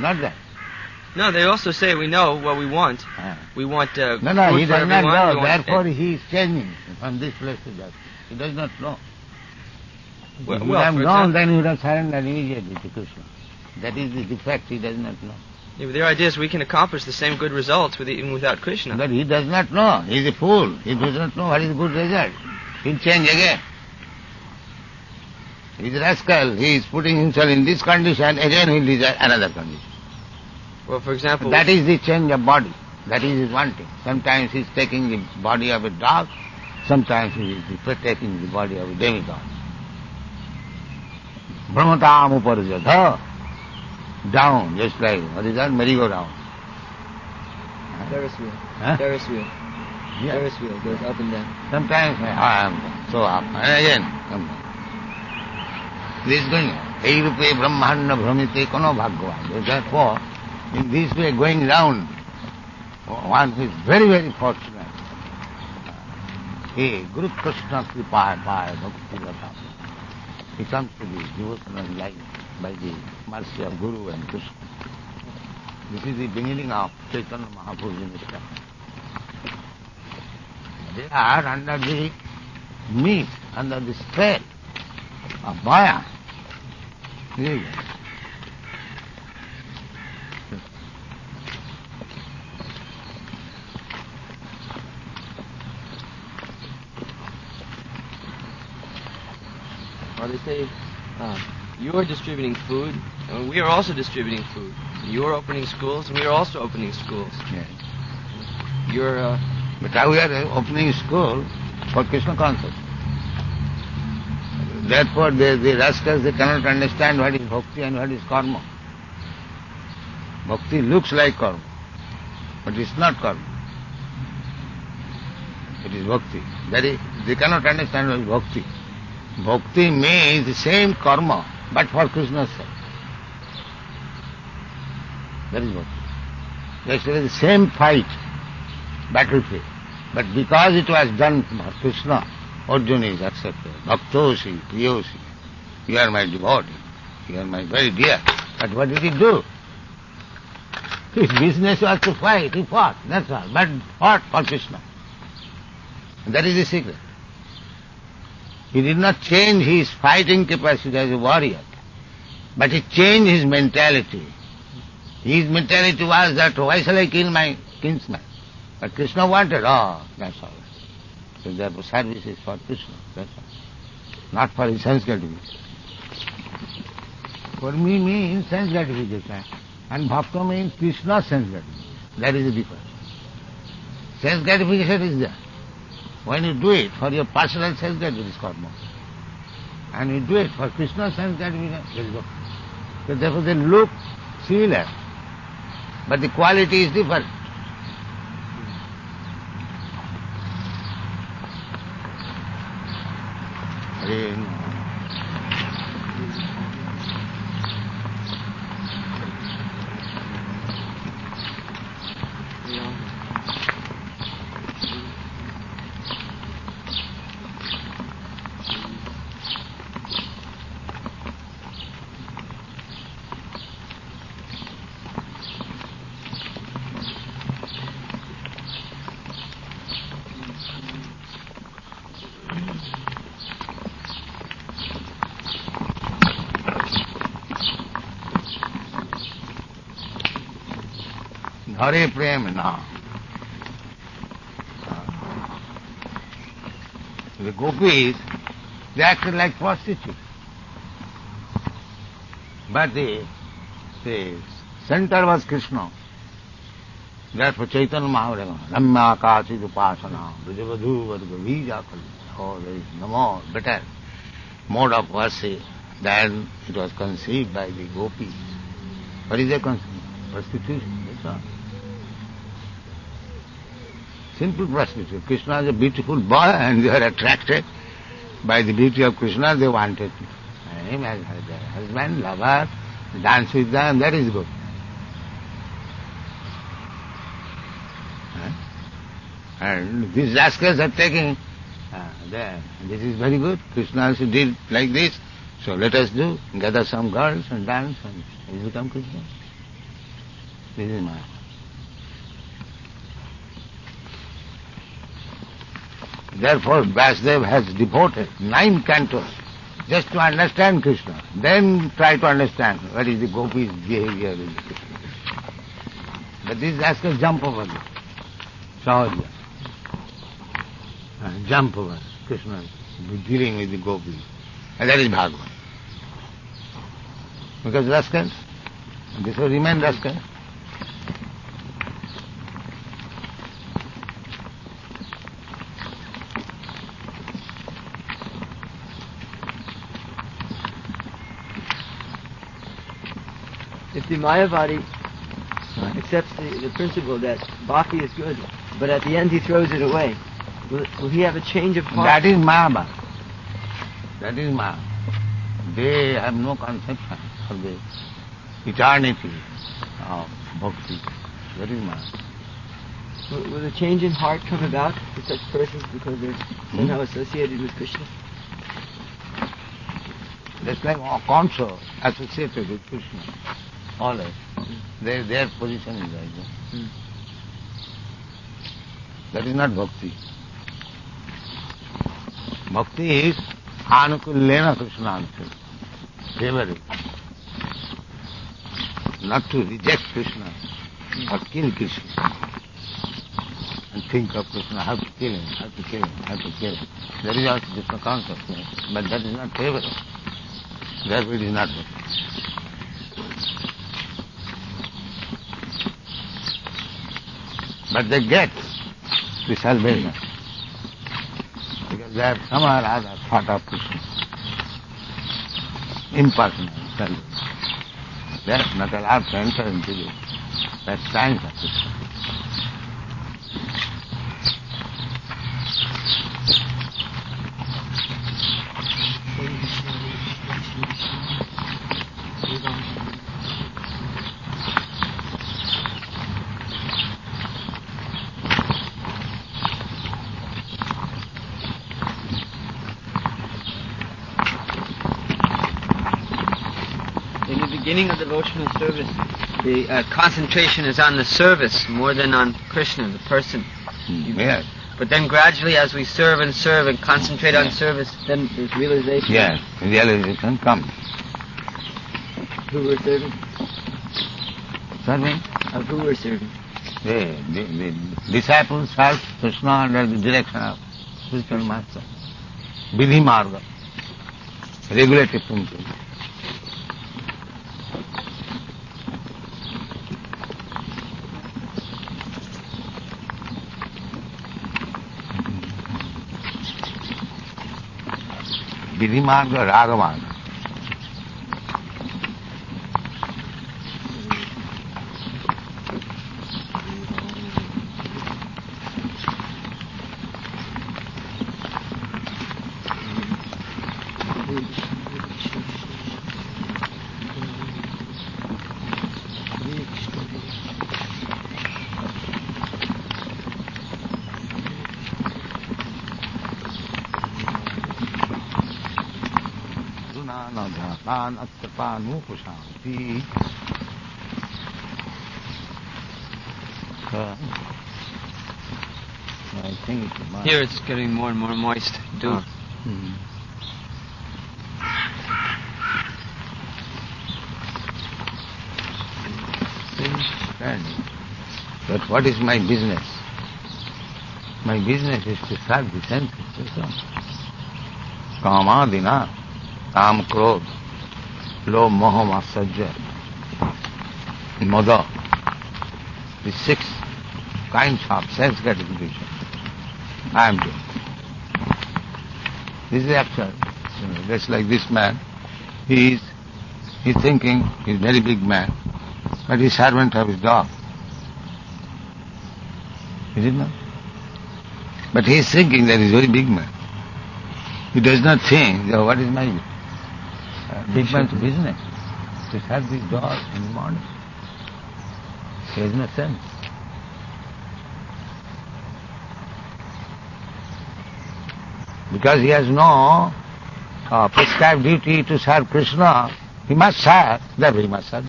Not that. No, they also say we know what we want. We want No, food he for does not everyone. We know. want- Therefore he is changing from this place to that. He does not know. Well, if he well, had for known, example- then he would have surrendered immediately to Krishna. That is the defect, he does not know. Yeah, but their idea is we can accomplish the same good results even without Krishna. But he does not know. He is a fool. He does not know what is good result. He'll change again. He is a rascal. He is putting himself in this condition, again he'll desire another condition. Well, for example, That is the change of body. That is his wanting. Sometimes he is taking the body of a dog, sometimes he is taking the body of a demigod. Brahmatam uparjatha. Down, just like, what is that? Merry-go-round. Ferris wheel. Huh? Ferris wheel. Yeah. Ferris wheel goes up and down. Sometimes I am so up, and again come down. This is going on. Ei rupe brahmanda bhramite kono bhagwan. Therefore, in this way going round, one who is very, very fortunate. He, Guru Krishna Kripaya Paya Bhakti Lata. He comes to the devotional life by the mercy of Guru and Krishna. This is the beginning of Chaitanya Mahaprabhu's ministry. They are under the meat, under the spell of Maya. Yes. Well, they say you're distributing food, and we are also distributing food. You're opening schools, and we are also opening schools. Yes. You're But now we are opening school for Krishna consciousness. Therefore, the rascals, they cannot understand what is bhakti and what is karma. Bhakti looks like karma, but it's not karma. It is bhakti. That is, they cannot understand what is bhakti. Bhakti means the same karma, but for Krishna's sake. That is bhakti. Yesterday the same fight, battlefield. But because it was done for Krishna, Arjuna is accepted. Bhaktosi, Priyosi. You are my devotee. You are my very dear. But what did he do? His business was to fight. He fought. That's all. But fought for Krishna. That is the secret. He did not change his fighting capacity as a warrior, but he changed his mentality. His mentality was that, why shall I kill my kinsman? But Krishna wanted, that's all. So therefore service is for Krishna, that's all. Not for his sense gratification. For me means sense gratification, and bhakta means Krishna's sense gratification. That is the difference. Sense gratification is there. When you do it for your personal sense gratification, it is karma. And you do it for Krishna's sense gratification, it is bhakti. So therefore they look similar, but the quality is different. Hare Prem now. The gopis, they acted like prostitutes. But the center was Krishna. Therefore Chaitanya Mahaprabhu, Ramya Kachi Upasana, Vijavadhu Varga Vija Kali. Oh, there is no more better mode of worship than it was conceived by the gopis. What is their conceived? Prostitution, that's all. Simple prostitution. Krishna is a beautiful boy and they are attracted by the beauty of Krishna. They wanted him as their husband, lover, dance with them, that is good. And these rascals are taking, this is very good. Krishna also did like this, so let us do, gather some girls and dance and he become Krishna. This is Maya. Therefore, Vyasdev has devoted 9 cantos just to understand Krishna. Then try to understand what is the gopis' behavior with Krishna. But this has to jump over this. Sahaja. Jump over Krishna dealing with the gopis. And that is Bhagavad. Because rascals, this will remain rascals. If the Mayavadi accepts the principle that bhakti is good, but at the end he throws it away, will he have a change of heart? That is Mayavad. That is Maya. They have no conception of the eternity of bhakti. That is Maya. Will a change in heart come about for such persons because they're somehow associated with Krishna? That's like Kamsa associated with Krishna. Always. Their position is like that. That is not bhakti. Bhakti is anukullena Krishna anukul. Favorite. Not to reject Krishna, but kill Krishna. And think of Krishna, how to kill him, how to kill him, how to kill him. That is also different concept, but that is not favorite. Therefore it is not bhakti. But they get the salvation because they have somehow or other thought of Krishna. Impersonal salvation. They are not allowed to enter into that science of Krishna. In the beginning of devotional service, the concentration is on the service more than on Krishna, the person. Yes. But then gradually as we serve and concentrate on service, then there's realization. Yes, realization comes. Who we're serving? Serving? Of who we're serving. The disciples serve Krishna under the direction of spiritual master. Vidhi marga, regulative principle. Vidhi marga, raga marga. I think Here it's getting more and more moist. Dew. But what is my business? My business is to serve the senses. Kamadina, Kam Krodh, Lo Moha Matsarya, Mada. The 6 kinds of sense gratification I am doing. This is absurd. Just like this man, he's thinking he's a very big man, but he's servant of his dog. Is it not? But he is thinking that he's a very big man. He does not think, oh, what is my big man's business? To serve these dogs in the morning. There is no sense. Because he has no prescribed duty to serve Krishna, he must serve, therefore he must serve.